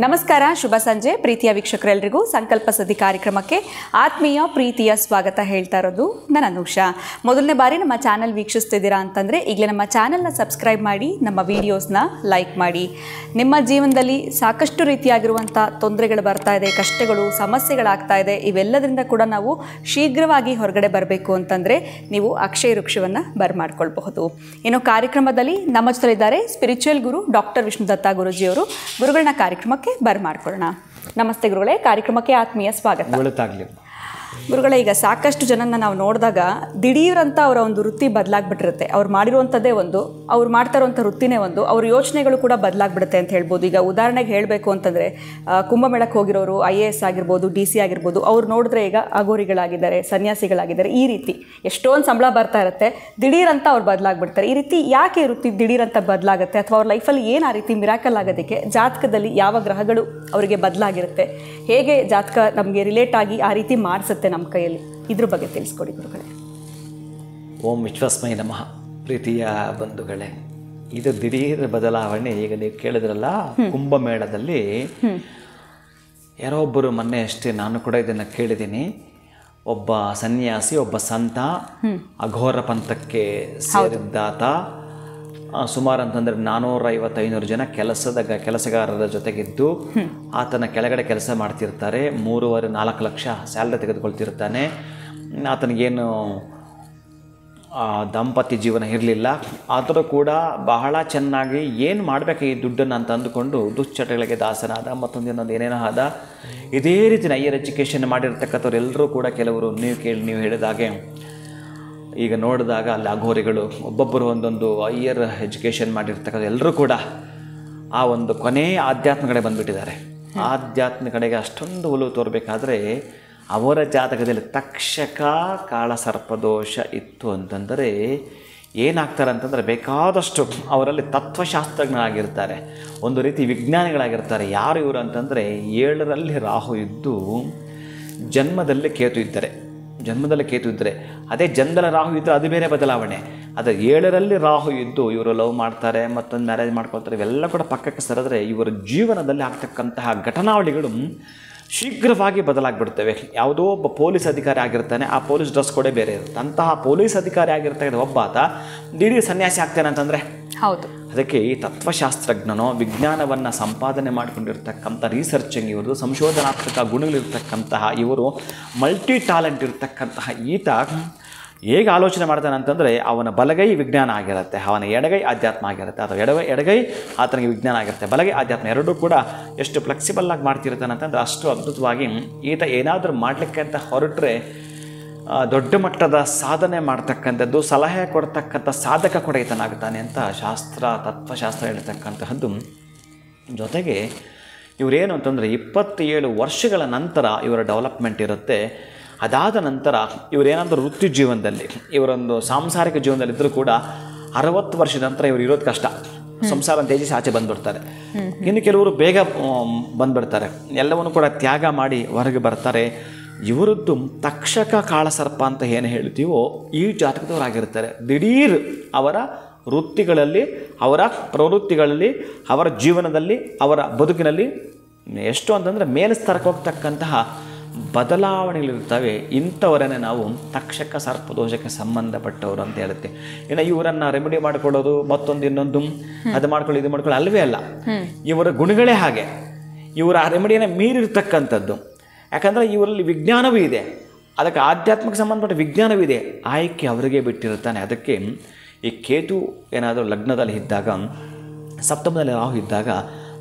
ನಮಸ್ಕಾರ, ಶುಭ ಸಂಜೆ ಪ್ರೀತಿಯ ವೀಕ್ಷಕರೆಲ್ಲರಿಗೂ ಸಂಕಲ್ಪ ಸದಿ ಕಾರ್ಯಕ್ರಮಕ್ಕೆ ಆತ್ಮೀಯ ಪ್ರೀತಿಯ ಸ್ವಾಗತ ಹೇಳ್ತಾ ಇರೋದು ನಾನು ಅನುಷಾ. ಮೊದಲನೇ ಬಾರಿ ನಮ್ಮ ಚಾನಲ್ ವೀಕ್ಷಿಸ್ತಿದ್ದೀರಾ ಅಂತಂದರೆ ಈಗಲೇ ನಮ್ಮ ಚಾನಲ್ನ ಸಬ್ಸ್ಕ್ರೈಬ್ ಮಾಡಿ, ನಮ್ಮ ವೀಡಿಯೋಸ್ನ ಲೈಕ್ ಮಾಡಿ. ನಿಮ್ಮ ಜೀವನದಲ್ಲಿ ಸಾಕಷ್ಟು ರೀತಿಯಾಗಿರುವಂಥ ತೊಂದರೆಗಳು ಬರ್ತಾ ಇದೆ, ಕಷ್ಟಗಳು, ಸಮಸ್ಯೆಗಳಾಗ್ತಾ ಇದೆ. ಇವೆಲ್ಲದರಿಂದ ಕೂಡ ನಾವು ಶೀಘ್ರವಾಗಿ ಹೊರಗಡೆ ಬರಬೇಕು ಅಂತಂದರೆ ನೀವು ಅಕ್ಷಯ ವೃಕ್ಷವನ್ನು ಬರಮಾಡ್ಕೊಳ್ಬಹುದು. ಇನ್ನು ಕಾರ್ಯಕ್ರಮದಲ್ಲಿ ನಮ್ಮ ಜೊತೆಲಿದ್ದಾರೆ ಸ್ಪಿರಿಚುವಲ್ ಗುರು ಡಾಕ್ಟರ್ ವಿಷ್ಣುದತ್ತ ಗುರುಜಿಯವರು. ಗುರುಗಳನ್ನ ಕಾರ್ಯಕ್ರಮಕ್ಕೆ ಬರ್ಮಾಡ್ಕೊಳ್ಳೋಣ. ನಮಸ್ತೆ ಗುರುಗಳೇ, ಕಾರ್ಯಕ್ರಮಕ್ಕೆ ಆತ್ಮೀಯ ಸ್ವಾಗತ. ಗುರುಗಳೇ, ಈಗ ಸಾಕಷ್ಟು ಜನನ ನಾವು ನೋಡಿದಾಗ ದಿಢೀರಂತ ಅವರ ಒಂದು ವೃತ್ತಿ ಬದಲಾಗ್ಬಿಟ್ಟಿರುತ್ತೆ. ಅವ್ರು ಮಾಡಿರುವಂಥದ್ದೇ ಒಂದು, ಅವ್ರು ಮಾಡ್ತಾ ಇರುವಂಥ ವೃತ್ತಿನೇ ಒಂದು, ಅವ್ರ ಯೋಚನೆಗಳು ಕೂಡ ಬದಲಾಗ್ಬಿಡುತ್ತೆ ಅಂತ ಹೇಳ್ಬೋದು. ಈಗ ಉದಾಹರಣೆಗೆ ಹೇಳಬೇಕು ಅಂತಂದರೆ ಕುಂಭಮೇಳಕ್ಕೆ ಹೋಗಿರೋರು IAS ಆಗಿರ್ಬೋದು, DC ಆಗಿರ್ಬೋದು, ಅವ್ರು ನೋಡಿದ್ರೆ ಈಗ ಅಗೋರಿಗಳಾಗಿದ್ದಾರೆ, ಸನ್ಯಾಸಿಗಳಾಗಿದ್ದಾರೆ. ಈ ರೀತಿ ಎಷ್ಟೊಂದು ಸಂಬಳ ಬರ್ತಾ ಇರುತ್ತೆ, ದಿಢೀರಂತ ಅವ್ರು ಬದಲಾಗ್ಬಿಡ್ತಾರೆ. ಈ ರೀತಿ ಯಾಕೆ ವೃತ್ತಿ ದಿಢೀರಂತ ಬದಲಾಗುತ್ತೆ, ಅಥವಾ ಅವ್ರ ಲೈಫಲ್ಲಿ ಏನು ಆ ರೀತಿ ಮಿರಾಕಲ್ ಆಗೋದಕ್ಕೆ ಜಾತಕದಲ್ಲಿ ಯಾವ ಗ್ರಹಗಳು ಅವರಿಗೆ ಬದಲಾಗಿರುತ್ತೆ, ಹೇಗೆ ಜಾತಕ ನಮಗೆ ರಿಲೇಟ್ ಆಗಿ ಆ ರೀತಿ ಮಾಡಿಸುತ್ತೆ ನಮ್ಮ ಕೈಯಲ್ಲಿ, ಇದ್ರ ಬಗ್ಗೆ ತಿಳಿಸ್ಕೊಡಿ ಗುರುಗಳೇ. ಓಂ ವಿಶ್ವಸ್ಮೈ ನಮಃ. ಪ್ರೀತಿಯ ಬಂಧುಗಳೇ, ಇದು ದಿಢೀರ್ ಬದಲಾವಣೆ. ಈಗ ನೀವು ಕೇಳಿದ್ರಲ್ಲ, ಕುಂಭಮೇಳದಲ್ಲಿ ಯಾರೋ ಒಬ್ಬರು ಮೊನ್ನೆ ಅಷ್ಟೇ, ನಾನು ಕೂಡ ಇದನ್ನು ಕೇಳಿದ್ದೀನಿ, ಒಬ್ಬ ಸನ್ಯಾಸಿ, ಒಬ್ಬ ಸಂತ, ಅಘೋರ ಪಂಥಕ್ಕೆ ಸೇರಿದ್ದಾತ, ಸುಮಾರು ಅಂತಂದರೆ 450-500 ಜನ ಕೆಲಸಗಾರರ ಜೊತೆಗಿದ್ದು ಆತನ ಕೆಳಗಡೆ ಕೆಲಸ ಮಾಡ್ತಿರ್ತಾರೆ. 3.5-4 ಲಕ್ಷ ಸ್ಯಾಲ್ರಿ ತೆಗೆದುಕೊಳ್ತಿರ್ತಾನೆ. ಆತನಿಗೇನು ದಾಂಪತ್ಯ ಜೀವನ ಇರಲಿಲ್ಲ. ಆದರೂ ಕೂಡ ಬಹಳ ಚೆನ್ನಾಗಿ ಏನು ಮಾಡಬೇಕು ಈ ದುಡ್ಡನ್ನು ಅಂತ ಅಂದುಕೊಂಡು ದುಶ್ಚಟಗಳಿಗೆ ದಾಸನಾದ, ಮತ್ತೊಂದು ಏನೇನೋ ಆದ. ಇದೇ ರೀತಿ ಹೈಯರ್ ಎಜುಕೇಷನ್ ಮಾಡಿರ್ತಕ್ಕಂಥವ್ರು ಎಲ್ಲರೂ ಕೂಡ, ಕೆಲವರು ನೀವು ಹೇಳಿದಾಗೆ ಈಗ ನೋಡಿದಾಗ ಅಲ್ಲಿ ಅಘೋರಿಗಳು, ಒಬ್ಬೊಬ್ಬರು ಒಂದೊಂದು ಹೈಯರ್ ಎಜುಕೇಷನ್ ಮಾಡಿರ್ತಕ್ಕಂಥ ಎಲ್ಲರೂ ಕೂಡ ಆ ಒಂದು ಕೊನೆಯ ಆಧ್ಯಾತ್ಮ ಕಡೆ ಬಂದುಬಿಟ್ಟಿದ್ದಾರೆ. ಆಧ್ಯಾತ್ಮ ಕಡೆಗೆ ಅಷ್ಟೊಂದು ಒಲವು ತೋರಬೇಕಾದ್ರೆ ಅವರ ಜಾತಕದಲ್ಲಿ ತಕ್ಷಕ ಕಾಳ ಸರ್ಪದೋಷ ಇತ್ತು ಅಂತಂದರೆ ಏನಾಗ್ತಾರೆ ಅಂತಂದರೆ, ಬೇಕಾದಷ್ಟು ಅವರಲ್ಲಿ ತತ್ವಶಾಸ್ತ್ರಜ್ಞರಾಗಿರ್ತಾರೆ, ಒಂದು ರೀತಿ ವಿಜ್ಞಾನಿಗಳಾಗಿರ್ತಾರೆ. ಯಾರು ಇವರು ಅಂತಂದರೆ, 7ರಲ್ಲಿ ರಾಹು ಇದ್ದು ಜನ್ಮದಲ್ಲಿ ಕೇತು ಇದ್ದರೆ, ಅದೇ ಜನ್ಮದಲ್ಲಿ ರಾಹು ಇದ್ದರೆ ಅದು ಬೇರೆ ಬದಲಾವಣೆ. ಅದು 7ರಲ್ಲಿ ರಾಹು ಇದ್ದು ಇವರು ಲವ್ ಮಾಡ್ತಾರೆ, ಮತ್ತೊಂದು ಮ್ಯಾರೇಜ್ ಮಾಡ್ಕೊಳ್ತಾರೆ, ಇವೆಲ್ಲ ಕೂಡ ಪಕ್ಕಕ್ಕೆ ಸರಿದ್ರೆ ಇವರ ಜೀವನದಲ್ಲಿ ಆಗ್ತಕ್ಕಂತಹ ಘಟನಾವಳಿಗಳು ಶೀಘ್ರವಾಗಿ ಬದಲಾಗ್ಬಿಡ್ತವೆ. ಯಾವುದೋ ಒಬ್ಬ ಪೊಲೀಸ್ ಅಧಿಕಾರಿ ಆಗಿರ್ತಾನೆ, ಆ ಪೊಲೀಸ್ ಡ್ರೆಸ್ ಕೊಡೇ ಬೇರೆ ಇರುತ್ತೆ. ಅಂತಹ ಪೊಲೀಸ್ ಅಧಿಕಾರಿ ಆಗಿರ್ತಕ್ಕಂಥ ಒಬ್ಬಾತ ದಿಢೀರ್ ಸನ್ಯಾಸಿ ಆಗ್ತಾನೆ ಅಂತಂದರೆ, ಹೌದು, ಅದಕ್ಕೆ ಈ ತತ್ವಶಾಸ್ತ್ರಜ್ಞನೋ ವಿಜ್ಞಾನವನ್ನು ಸಂಪಾದನೆ ಮಾಡಿಕೊಂಡಿರ್ತಕ್ಕಂಥ ರಿಸರ್ಚಿಂಗ್ ಇವರು, ಸಂಶೋಧನಾತ್ಮಕ ಗುಣಗಳಿರ್ತಕ್ಕಂತಹ ಇವರು, ಮಲ್ಟಿ ಟ್ಯಾಲೆಂಟ್ ಇರ್ತಕ್ಕಂತಹ ಈತ ಹೇಗೆ ಆಲೋಚನೆ ಮಾಡ್ತಾನೆ ಅಂತಂದರೆ, ಅವನ ಬಲಗೈ ವಿಜ್ಞಾನ ಆಗಿರುತ್ತೆ, ಅವನ ಎಡಗೈ ಆಧ್ಯಾತ್ಮ ಆಗಿರುತ್ತೆ, ಅಥವಾ ಎಡಗೈ ಆತನಿಗೆ ವಿಜ್ಞಾನ ಆಗಿರುತ್ತೆ, ಬಲಗೈ ಆಧ್ಯಾತ್ಮ ಎರಡೂ ಕೂಡ ಎಷ್ಟು ಫ್ಲೆಕ್ಸಿಬಲ್ಲಾಗಿ ಮಾಡ್ತಿರ್ತಾನೆ ಅಂತಂದರೆ ಅಷ್ಟು ಅದ್ಭುತವಾಗಿ ಈತ ಏನಾದರೂ ಮಾಡಲಿಕ್ಕೆ ಅಂತ ಹೊರಟ್ರೆ ದೊಡ್ಡ ಮಟ್ಟದ ಸಾಧನೆ ಮಾಡ್ತಕ್ಕಂಥದ್ದು, ಸಲಹೆ ಕೊಡ್ತಕ್ಕಂಥ ಸಾಧಕ ಕೂಡ ಈತನಾಗ್ತಾನೆ ಅಂತ ತತ್ವಶಾಸ್ತ್ರ ಹೇಳ್ತಕ್ಕಂತಹದ್ದು. ಜೊತೆಗೆ ಇವರೇನು ಅಂತಂದರೆ 27 ವರ್ಷಗಳ ನಂತರ ಇವರ ಡೆವಲಪ್ಮೆಂಟ್ ಇರುತ್ತೆ. ಅದಾದ ನಂತರ ಇವರೇನಾದರೂ ವೃತ್ತಿ ಜೀವನದಲ್ಲಿ, ಇವರೊಂದು ಸಾಂಸಾರಿಕ ಜೀವನದಲ್ಲಿದ್ದರೂ ಕೂಡ 60 ವರ್ಷದ ನಂತರ ಇವರು ಇರೋದು ಕಷ್ಟ. ಸಂಸಾರ ತ್ಯಜಿಸಿ ಆಚೆ ಬಂದುಬಿಡ್ತಾರೆ. ಇನ್ನು ಕೆಲವರು ಬೇಗ ಬಂದುಬಿಡ್ತಾರೆ, ಎಲ್ಲವನ್ನು ಕೂಡ ತ್ಯಾಗ ಮಾಡಿ ಹೊರಗೆ ಬರ್ತಾರೆ. ಇವರದ್ದು ತಕ್ಷಕ ಕಾಳಸರ್ಪ ಅಂತ ಏನು ಹೇಳ್ತೀವೋ ಈ ಜಾತಕದವರಾಗಿರ್ತಾರೆ. ದಿಢೀರ್ ಅವರ ವೃತ್ತಿಗಳಲ್ಲಿ, ಅವರ ಪ್ರವೃತ್ತಿಗಳಲ್ಲಿ, ಅವರ ಜೀವನದಲ್ಲಿ, ಅವರ ಬದುಕಿನಲ್ಲಿ ಎಷ್ಟು ಅಂತಂದರೆ ಮೇಲ್ಸ್ತರಕ್ಕೆ ಹೋಗ್ತಕ್ಕಂತಹ ಬದಲಾವಣೆಗಳಿರ್ತವೆ. ಇಂಥವರನ್ನೇ ನಾವು ತಕ್ಷಕ ಸರ್ಪದೋಷಕ್ಕೆ ಸಂಬಂಧಪಟ್ಟವರು ಅಂತ ಹೇಳುತ್ತೆ. ಇನ್ನು ಇವರನ್ನು ರೆಮಿಡಿ ಮಾಡಿಕೊಳ್ಳೋದು, ಮತ್ತೊಂದು ಇನ್ನೊಂದು ಅದು ಮಾಡ್ಕೊಳ್ಳಿ ಇದು ಮಾಡ್ಕೊಳ್ಳಿ ಅಲ್ವೇ ಅಲ್ಲ. ಇವರ ಗುಣಗಳೇ ಹಾಗೆ, ಇವರ ಆ ರೆಮಿಡಿಯನ್ನು ಮೀರಿರ್ತಕ್ಕಂಥದ್ದು. ಯಾಕಂದರೆ ಇವರಲ್ಲಿ ವಿಜ್ಞಾನವೂ ಇದೆ, ಅದಕ್ಕೆ ಆಧ್ಯಾತ್ಮಕ್ಕೆ ಸಂಬಂಧಪಟ್ಟ ವಿಜ್ಞಾನವೂ ಇದೆ. ಆಯ್ಕೆ ಅವರಿಗೆ ಬಿಟ್ಟಿರುತ್ತಾನೆ. ಅದಕ್ಕೆ ಈ ಕೇತು ಏನಾದರೂ ಲಗ್ನದಲ್ಲಿ ಇದ್ದಾಗ, ಸಪ್ತಮದಲ್ಲಿ ರಾಹು ಇದ್ದಾಗ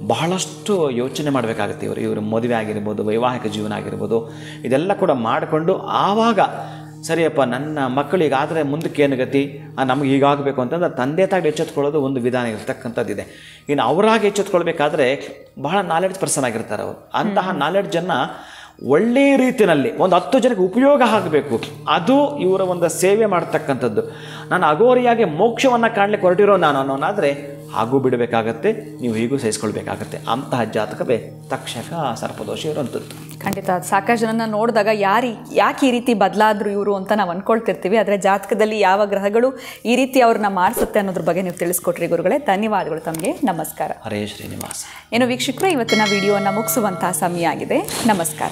ಬಹಳಷ್ಟು ಯೋಚನೆ ಮಾಡಬೇಕಾಗುತ್ತೆ. ಇವರು ಮದುವೆ ಆಗಿರ್ಬೋದು, ವೈವಾಹಿಕ ಜೀವನ ಆಗಿರ್ಬೋದು, ಇದೆಲ್ಲ ಕೂಡ ಮಾಡಿಕೊಂಡು ಆವಾಗ ಸರಿಯಪ್ಪ ನನ್ನ ಮಕ್ಕಳಿಗಾದರೆ ಮುಂದಕ್ಕೆ ಏನು ಗತಿ, ನಮಗೆ ಹೀಗಾಗಬೇಕು ಅಂತಂದ್ರೆ ತಂದೆ ತಾಯಿ ಎಚ್ಚೆತ್ಕೊಳ್ಳೋದು ಒಂದು ವಿಧಾನ ಇರ್ತಕ್ಕಂಥದ್ದಿದೆ. ಇನ್ನು ಅವರಾಗಿ ಎಚ್ಚೆತ್ಕೊಳ್ಬೇಕಾದ್ರೆ ಬಹಳ ನಾಲೆಡ್ಜ್ ಪರ್ಸನ್ ಆಗಿರ್ತಾರೆ ಅವರು. ಅಂತಹ ನಾಲೆಡ್ಜನ್ನು ಒಳ್ಳೆಯ ರೀತಿಯಲ್ಲಿ ಒಂದು 10 ಜನಕ್ಕೆ ಉಪಯೋಗ ಆಗಬೇಕು, ಅದು ಇವರ ಒಂದು ಸೇವೆ ಮಾಡ್ತಕ್ಕಂಥದ್ದು. ನಾನು ಅಗೋರಿಯಾಗಿ ಮೋಕ್ಷವನ್ನು ಕಾಣಲಿಕ್ಕೆ ಹೊರಟಿರೋ ನಾನು ಅನ್ನೋನಾದರೆ ಹಾಗೂ ಬಿಡಬೇಕಾಗತ್ತೆ, ನೀವು ಹೀಗೂ ಸಹಿಸ್ಕೊಳ್ಬೇಕಾಗತ್ತೆ. ಅಂತಹ ಜಾತಕವೇ ತಕ್ಷಕ ಸರ್ಪದೋಷ ಇರುವಂಥದ್ದು. ಖಂಡಿತ ಸಾಕಷ್ಟು ಜನನ ನೋಡಿದಾಗ ಯಾಕೆ ಈ ರೀತಿ ಬದಲಾದ್ರು ಇವರು ಅಂತ ನಾವು ಅಂದ್ಕೊಳ್ತಿರ್ತೀವಿ. ಆದರೆ ಜಾತಕದಲ್ಲಿ ಯಾವ ಗ್ರಹಗಳು ಈ ರೀತಿ ಅವ್ರನ್ನ ಮಾಡಿಸುತ್ತೆ ಅನ್ನೋದ್ರ ಬಗ್ಗೆ ನೀವು ತಿಳಿಸ್ಕೊಟ್ರಿ ಗುರುಗಳೇ. ಧನ್ಯವಾದಗಳು ತಮಗೆ. ನಮಸ್ಕಾರ. ಹರೇ ಶ್ರೀನಿವಾಸ. ಏನು ವೀಕ್ಷಕರೇ, ಇವತ್ತಿನ ವಿಡಿಯೋವನ್ನು ಮುಗಿಸುವಂತಹ ಸಮಯ ಆಗಿದೆ. ನಮಸ್ಕಾರ.